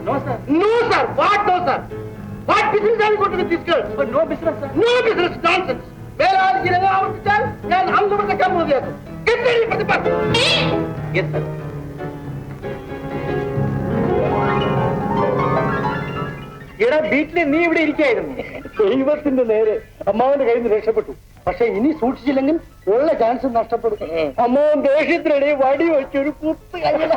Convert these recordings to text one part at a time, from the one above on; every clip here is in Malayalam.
No, sir. No, sir. What no, sir? What business are you going to do with this girl? No business, sir. No business. Nonsense. വേറെ ആരെങ്കിലും ആവർത്തിച്ചാൽ ഞാൻ അന്ന് വെക്കാൻ മതിയാക്കും. Get ready for the bus. Yes, sir. എടാ വീട്ടില് നീ ഇവിടെ ഇരിക്കായിരുന്നു. ദൈവത്തിന്റെ നേരെ അമ്മാവന്റെ കയ്യിൽ നിന്ന് രക്ഷപ്പെട്ടു. പക്ഷെ ഇനി സൂക്ഷിച്ചില്ലെങ്കിൽ ഉള്ള ചാൻസ് നഷ്ടപ്പെടും. അമ്മാവൻ ദേഷ്യത്തിനിടെ വടി വെച്ചൊരു കുത്ത് കയ്യിൽ.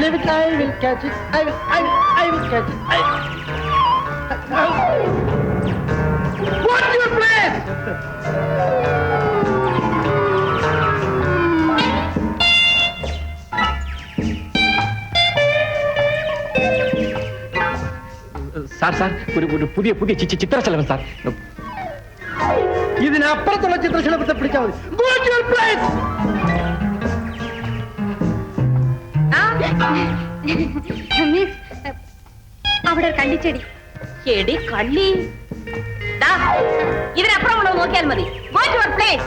Leave it. I will catch it. I will catch it. What's your place? Sir ഒരു പുതിയ ചിത്രശലഭം സാർ. ഇതിനപ്പുറത്തുള്ള ചിത്രശലഭത്തെ പിടിച്ചാൽ മതി. Go to your place. അവിടെ കള്ളിച്ചെടി. ചെടി കള്ളി. ഇതിനപ്പുറം ഉള്ളത് നോക്കിയാൽ മതി. Go to your place.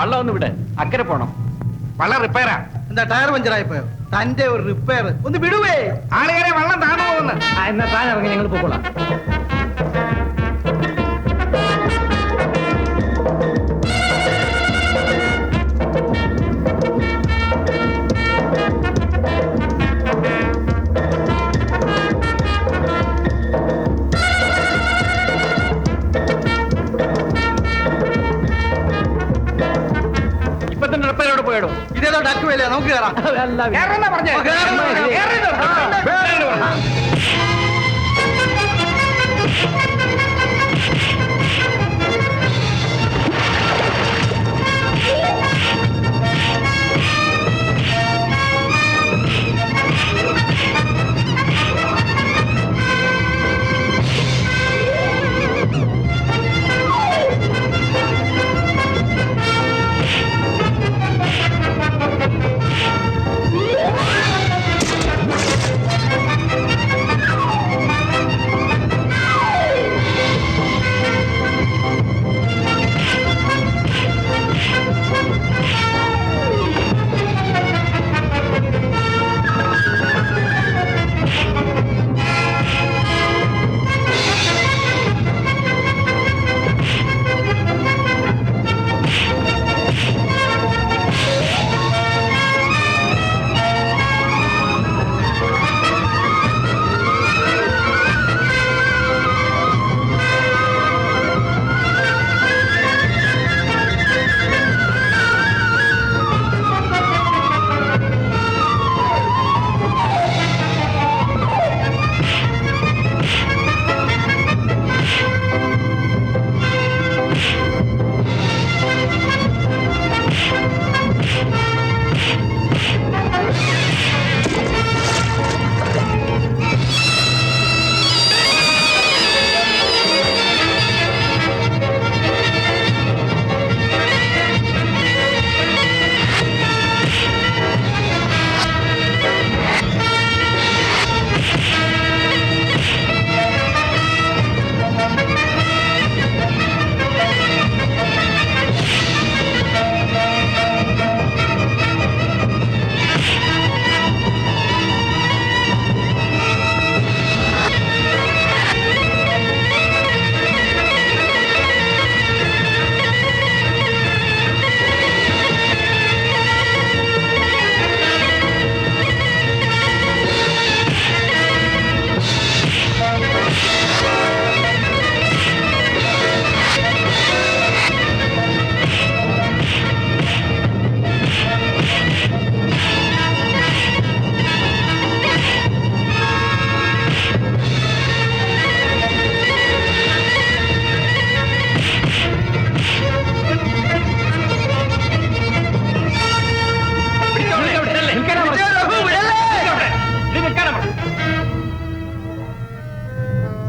വള്ളം ഒന്ന് വിട്, അക്കരെ പോണം. വള്ളം റിപ്പയറാ. എന്താ ടയർ പഞ്ചറായി പോയോ? തന്റെ ഒരു റിപ്പയർ ഒന്ന് വിടുവേ. ആളുകാരെ വള്ളം താണു പോകുന്നു. എന്നാ താൻ ഇറങ്ങി, ഞങ്ങൾ പോകോളാം. ഇതേതോ ഡക്കുവല്ലേ, നമുക്ക് കയറാം. പറഞ്ഞേ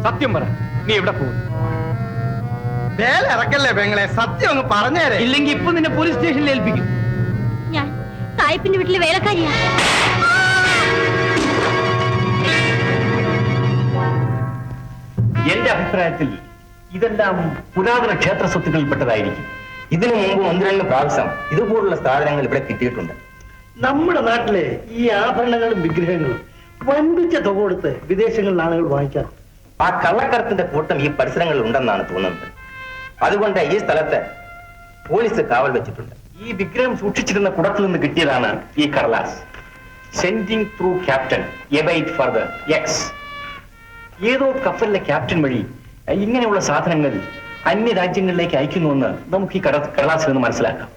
സത്യം പറ, നീ എവിടെ പോകും? വേല ഇറക്കല്ലേ പെങ്ങളെ, സത്യം അങ്ങ് പറഞ്ഞേരെ. ഇല്ലെങ്കിൽ ഇപ്പൊ നിന്നെ പോലീസ് സ്റ്റേഷനിൽ ഏൽപ്പിക്കും. ഞാൻ സായിപ്പിന്റെ വീട്ടിലെ വേലക്കാരിയാ. എന്റെ അഭിപ്രായത്തിൽ ഇതെല്ലാം പുരാതന ക്ഷേത്ര സ്വത്തുക്കളിൽപ്പെട്ടതായിരിക്കും. ഇതിനു മുമ്പ് 1-2 പ്രാവശ്യം ഇതുപോലുള്ള സാധനങ്ങൾ ഇവിടെ കിട്ടിയിട്ടുണ്ട്. നമ്മുടെ നാട്ടിലെ ഈ ആഭരണങ്ങളും വിഗ്രഹങ്ങളും വൻപിച്ച തുക കൊടുത്ത് വിദേശങ്ങളിൽ ആളുകൾ വാങ്ങിക്കാറ്. ആ കള്ളക്കടത്തിന്റെ കൂട്ടം ഈ പരിസരങ്ങളിൽ ഉണ്ടെന്നാണ് തോന്നുന്നത്. അതുകൊണ്ട് ഈ സ്ഥലത്ത് പോലീസ് കാവൽ വെച്ചിട്ടുണ്ട്. ഈ വിഗ്രഹം സൂക്ഷിച്ചിരുന്ന കുടത്തിൽ നിന്ന് കിട്ടിയതാണ് ഈ കടലാസ്. Sending through captain await further X. ഏതോ കപ്പലിലെ ക്യാപ്റ്റൻ വഴി ഇങ്ങനെയുള്ള സാധനങ്ങൾ അന്യ രാജ്യങ്ങളിലേക്ക് അയക്കുന്നുവെന്ന് നമുക്ക് ഈ കടലാസിൽ നിന്ന് മനസ്സിലാക്കാം.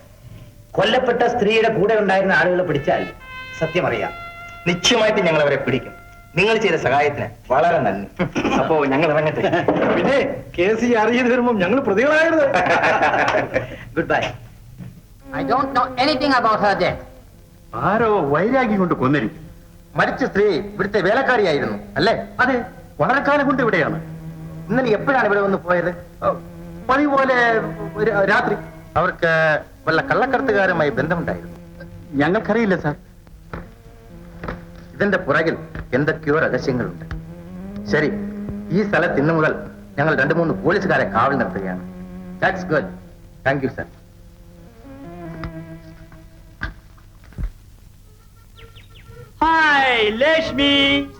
കൊല്ലപ്പെട്ട സ്ത്രീയുടെ കൂടെ ഉണ്ടായിരുന്ന ആളുകളെ പിടിച്ചാൽ സത്യം അറിയാം. നിശ്ചയമായിട്ട് ഞങ്ങൾ അവരെ പിടിക്കും. നിങ്ങൾ ചെയ്ത സഹായത്തിന് വളരെ നന്ദി. അപ്പോ ഞങ്ങൾ ഇറങ്ങട്ടെ. പിന്നെ കേസ് അറിയത് വരുമ്പോൾ ഞങ്ങൾ പ്രതികളായിരുന്നു. Good bye. I don't know anything about her death. ആരോ വൈരാഗ്യം കൊണ്ട് കൊന്നിരിക്കും. മരിച്ച സ്ത്രീ ഇവിടുത്തെ വേലക്കാരിയായിരുന്നു അല്ലേ? അതെ, വളരെ കാലം കൊണ്ട് ഇവിടെയാണ്. ഇന്നലെ എപ്പോഴാണ് ഇവിടെ വന്ന് പോയത്? പതിവ് പോലെ രാത്രി. അവർക്ക് വല്ല കള്ളക്കടത്തുകാരുമായി ബന്ധമുണ്ടായിരുന്നു? ഞങ്ങൾക്കറിയില്ല സാർ. ഇതിന്റെ പുറകിൽ എന്തൊക്കെയോ രഹസ്യങ്ങളുണ്ട്. ശരി, ഈ സ്ഥലത്ത് ഇന്നു മുതൽ ഞങ്ങൾ 2-3 പോലീസുകാരെ കാവൽ നിർത്തുകയാണ്. That's good. Thank you sir. Hi Lakshmi,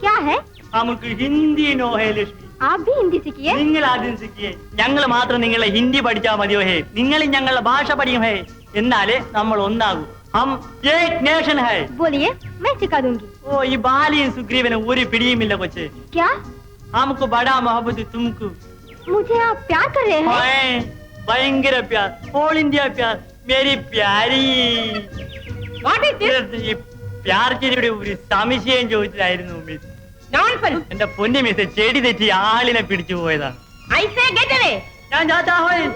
क्या है? നമുക്ക് ഹിന്ദി നോ ഹേ ലക്ഷ്മി. आप भी हिंदी सीखिए. നിങ്ങൾ ആദ്യം സിക്കിയേ. ഞങ്ങൾ മാത്രം നിങ്ങളെ ഹിന്ദി പഠിച്ചാൽ മതിയോ ഹേ? നിങ്ങൾ ഞങ്ങളുടെ ഭാഷ പഠിക്കും ഹേ. എന്നാലേ നമ്മൾ ഒന്നാകൂ. ഹം ഏക് നേഷൻ ഹേ. बोलिए, मैं सिखा दूंगी. ഓ, ഈ ബാലിയും സുഗ്രീവനും ഒരു പിടിയുമില്ല കൊച്ചേ. क्या? നമുക്ക് ബടാ മൊഹബത്ത് തുമക്കു. मुझे आप प्यार कर रहे हैं? ഹായ്, ഭയങ്കര പ്യാർ. ഓൾ ഇന്ത്യ പ്യാർ. മേരി പ്യാരി. What is this? ഈ പ്യാർക്കിയുടെ ഒരു സംശയം ചോദിച്ചതായിരുന്നു മിസ്. Nonsense. എന്റെ പൊന്നു മിസ്, ചെടി തെറ്റി ആളിനെ പിടിച്ചു പോയതാണ്. I say get away. ഞാൻ ജാതാ ഹോയ്.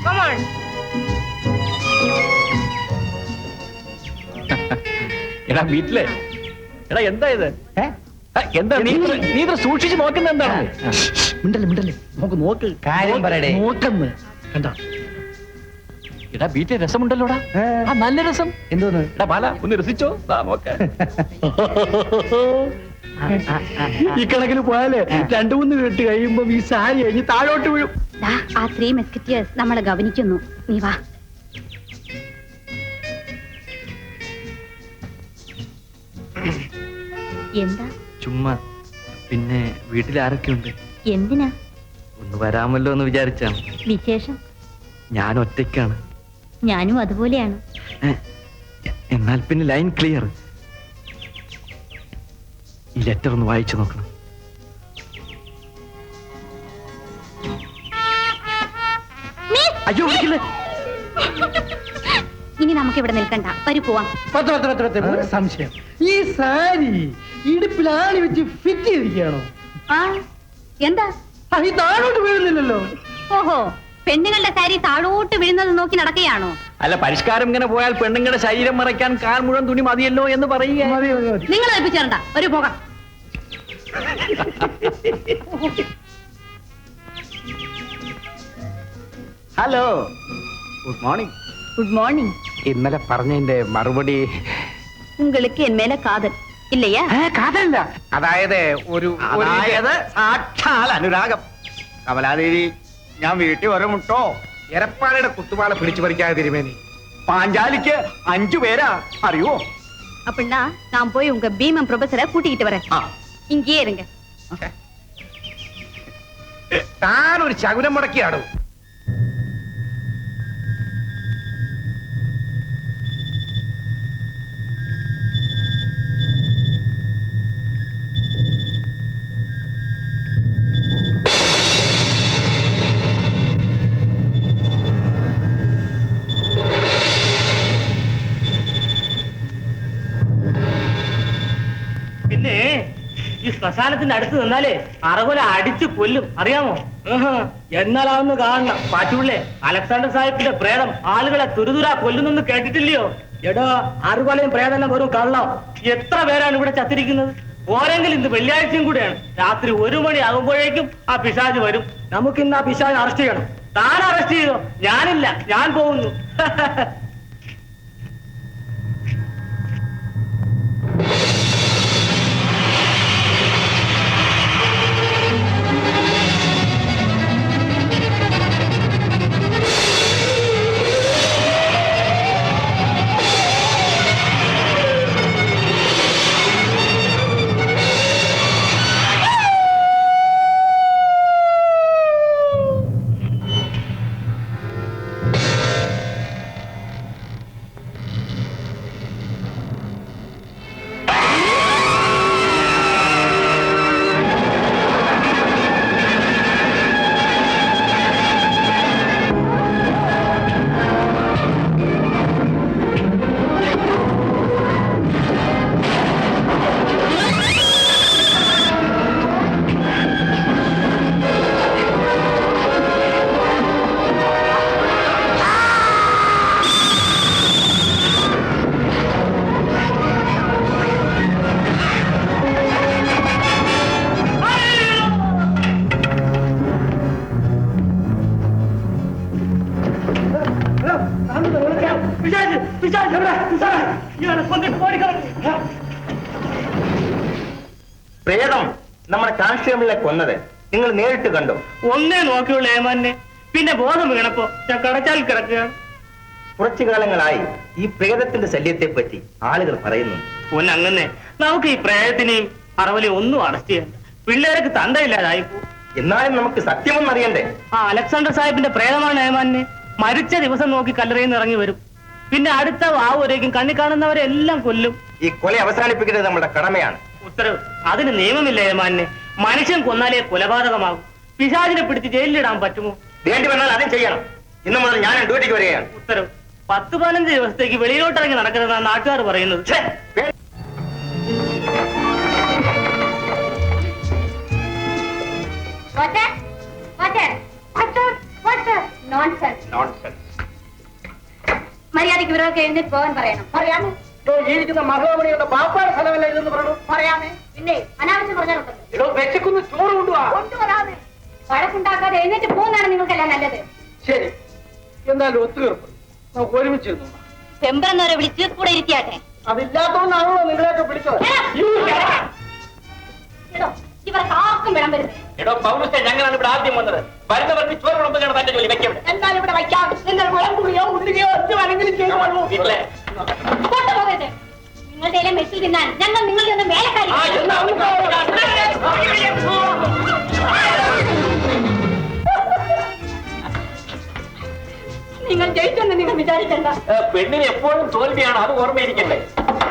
Come on. എടാ വീട്ടിലെ, എടാ എന്താ ഇത്? എന്താ നീ ഇത് സൂക്ഷിച്ച് നോക്കുന്ന എന്താണ്? മിണ്ടല്ലേ മിണ്ടല്ലേ, നോക്ക് നോക്ക്, കാര്യം പറയടേ. നോക്കെന്ന് കണ്ട. എടാ വീട്ടിലെ രസമുണ്ടല്ലോടാ. ആ നല്ല രസം. എന്തോന്ന്? എടാ ബാല, ഒന്ന് രസിച്ചോ. നോക്ക. ഈ കണക്കിന് പോയാലേ 2-3 കെട്ട് കഴിയുമ്പോ ഈ സാരി കഴിഞ്ഞ് താഴോട്ട് വീഴും. ആ 3 മെസ്കറ്റിയേഴ്സ് നമ്മളെ ഗവനിക്കുന്നു. നീ വാ. എന്താ? ചുമ്മാ. പിന്നെ വീട്ടിൽ ആരൊക്കെയുണ്ട്? എന്തിനാ? ഒന്ന് വരാമല്ലോ എന്ന് വിചാരിച്ചാണ്. വിശേഷം? ഞാൻ ഒറ്റയ്ക്കാണ്. ഞാനും അതുപോലെയാണ്. എന്നാൽ പിന്നെ ലൈൻ ക്ലിയർ. ഈ ലെറ്റർ ഒന്ന് വായിച്ചു നോക്കണം. അയ്യോ വിളിക്കില്ലേ. ഇനി നമുക്ക് ഇവിടെ നിൽക്കണ്ട, വരൂ പോവാം. ഒരു സംശയം, ഈ സാരി ഇടുപ്പിലാണി വെച്ച് ഫിറ്റ് ചെയ്തിരിക്കുകയാണോ? ആ എന്താ? ഈ താഴോട്ട് വീഴുന്നില്ലല്ലോ. ഓഹോ, പെണ്ണുങ്ങളുടെ സാരി താഴോട്ട് വീഴുന്നത് നോക്കി നടക്കുകയാണോ? അല്ല, പരിഷ്കാരം ഇങ്ങനെ പോയാൽ പെണ്ണുങ്ങളുടെ ശരീരം മറയ്ക്കാൻ കാൽ മുഴുവൻ തുണി മതിയല്ലോ എന്ന് പറയുക. മതി മതി മതി. നിങ്ങൾ ഏൽപ്പിച്ചേരണ്ട, ഒരു പോകാം. Hello, good morning. Good morning. ഇന്നലെ പറഞ്ഞതിന്റെ മറുപടി உங்களுக்கு என் மேல காதல் இல்லையா? കാതല്ല, അതായത് സാക്ഷാൽ അനുരാഗം. കമലാദേവി, ഞാൻ വീട്ടിൽ വരമുട്ടോ. എരപ്പാളയുടെ കുത്തുപാള പിടിച്ചു പറിക്കാതെ തിരുമേനി. പാഞ്ചാലിക്ക് 5 പേരാ, അറിയോ? அப்படின்னா நான் போய் உங்க பீமன் ப்ரொஃபஸரை கூட்டிக்கிட்டு வரேன். இங்கேயே இருங்க. താൻ ഒരു ശകുനം മുടക്കിയാടോ. പിന്നെ ഈ ശ്മശാനത്തിന്റെ അടുത്ത് നിന്നാലേ അറകൊല അടിച്ചു കൊല്ലും, അറിയാമോ? എന്നാലാവുന്ന കാണണം. പാറ്റുള്ളേ, അലക്സാണ്ടർ സാഹിബിന്റെ പ്രേതം ആളുകളെ തുരുതുരാ കൊല്ലുന്നെന്ന് കേട്ടിട്ടില്ലയോ? എടോ, അറുകൊലയും പ്രേതം വെറും കള്ളം. എത്ര പേരാണ് ഇവിടെ ചത്തിരിക്കുന്നത്? പോരെങ്കിൽ ഇന്ന് വെള്ളിയാഴ്ചയും കൂടെയാണ്. രാത്രി 1 മണി ആകുമ്പോഴേക്കും ആ പിശാച് വരും. നമുക്ക് ഇന്ന് ആ പിശാച് അറസ്റ്റ് ചെയ്യണം. താൻ അറസ്റ്റ് ചെയ്തോ? ഞാനില്ല, ഞാൻ പോകുന്നു. പ്രേതം നമ്മുടെ കോൺസ്റ്റബിളിനെ കൊന്നത് നിങ്ങൾ നേരിട്ട് കണ്ടോ? ഒന്നേ നോക്കിയുള്ള ഏമാനെ. പിന്നെ ബോധം വീണപ്പോ ഞാൻ കടച്ചാൽ കിടക്കുകയാണ്. കുറച്ചു കാലങ്ങളായി ഈ പ്രേതത്തിന്റെ ശല്യത്തെ പറ്റി ആളുകൾ പറയുന്നുണ്ട്. ഒന്നങ്ങനെ നമുക്ക് ഈ പ്രേതത്തിനെയും അറവലെയും ഒന്നും അറസ്റ്റ് ചെയ്യണ്ട. പിള്ളേർക്ക് തന്തയില്ലാതായി പോകും. എന്നാലും നമുക്ക് സത്യമൊന്നും അറിയണ്ടേ? ആ അലക്സാണ്ടർ സാഹിബിന്റെ പ്രേതമാണ് ഏമാനെ. മരിച്ച ദിവസം നോക്കി കല്ലറയിൽ നിന്ന് ഇറങ്ങി വരും. പിന്നെ അടുത്ത വാവുവരേക്കും കണ്ണി കാണുന്നവരെ എല്ലാം കൊല്ലും. ഈ കൊല അവസാനിപ്പിക്കുന്നത് നമ്മുടെ കടമയാണ്. ഉത്തരവ്. അതിന് നിയമമില്ല ഏമാനെ. മനുഷ്യൻ കൊന്നാലേ കൊലപാതകമാകും. പിശാചിനെ പിടിച്ച് ജയിലിലിടാൻ പറ്റുമോ? വേണ്ടി വന്നാൽ അതും ചെയ്യണം. ഇന്നു മുതൽ ഞാൻ ഡ്യൂട്ടിക്ക് വരികയാണ്. ഉത്തരവ്. 10-15 ദിവസത്തേക്ക് വെളിയിലോട്ടിറങ്ങി നടക്കുന്നതാണ് നാട്ടുകാർ പറയുന്നത്. മര്യാദയ്ക്ക് ഇവരൊക്കെ എഴുന്നേറ്റ് പോകാൻ പറയണം. പറയാമോ? ജീവിക്കുന്ന മഹാമണിയുടെ ബാപ്പാടെ സ്ഥലമല്ല ഇതെന്ന് പറഞ്ഞു. പറയാമേ. പിന്നെ അനാവശ്യം പറഞ്ഞാലുണ്ടല്ലോ. ഇടോ വെച്ചക്കുന്ന ചോറ് കൊണ്ടുപോവാ. കൊണ്ടുവരാതെ വഴക്കുണ്ടാക്കാതെ എഴുന്നേറ്റ് പോകുന്നതാണ് നിങ്ങൾക്കെല്ലാം നല്ലത്. ശരി, എന്നാലും ഒത്തുതീർപ്പ് നമുക്ക് ഒരുമിച്ചിരുന്നു. ചെമ്പറന്നവരെ വിളിച്ച് കൂടെ ഇരുത്തിയാട്ടെ. അതില്ലാത്തോണ്ടാണല്ലോ നിങ്ങളെയൊക്കെ വിളിച്ചത്. ഇവർക്ക് ആർക്കും വിളമ്പരുത്. എടോ പൗരസ്ത്യ, ഞങ്ങളാണ് ഇവിടെ ആദ്യം വന്നത്. വരുന്നവർക്ക് ചോറ് വിളമ്പുകയാണ് തന്റെ ജോലി. വെക്കവിടെ എന്നാൽ ഇവിടെ വയ്ക്കാം. നിങ്ങൾ വിളമ്പുകയോ ഉള്ളുകയോ എന്ത് വേണമെങ്കിലും ചെയ്തോളൂ. കൊണ്ടുപോകരുത്. നിങ്ങളുടെ മെസ്സിൽ തിന്നാൻ ഞങ്ങൾ നിങ്ങളുടെ ഒന്നും വേലക്കാരി. നിങ്ങൾ ജയിച്ചെന്ന് നിങ്ങൾ വിചാരിക്കണ്ട. പെണ്ണിന് എപ്പോഴും തോൽവിയാണ്, അത് ഓർമ്മയിരിക്കണ്ടേ?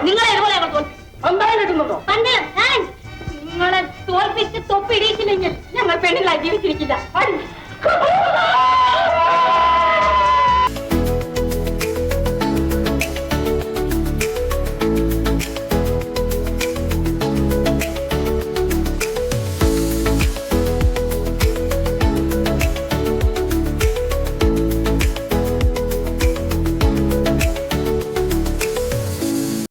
നിങ്ങളെ ഇതുപോലെ അവർ തോൽപ്പി എന്തായാലും നിങ്ങളെ തോൽപ്പിച്ച് തൊപ്പിടിയിച്ചില്ലെങ്കിൽ ഞങ്ങൾ പെണ്ണുങ്ങളായി ജീവിച്ചിരിക്കില്ല.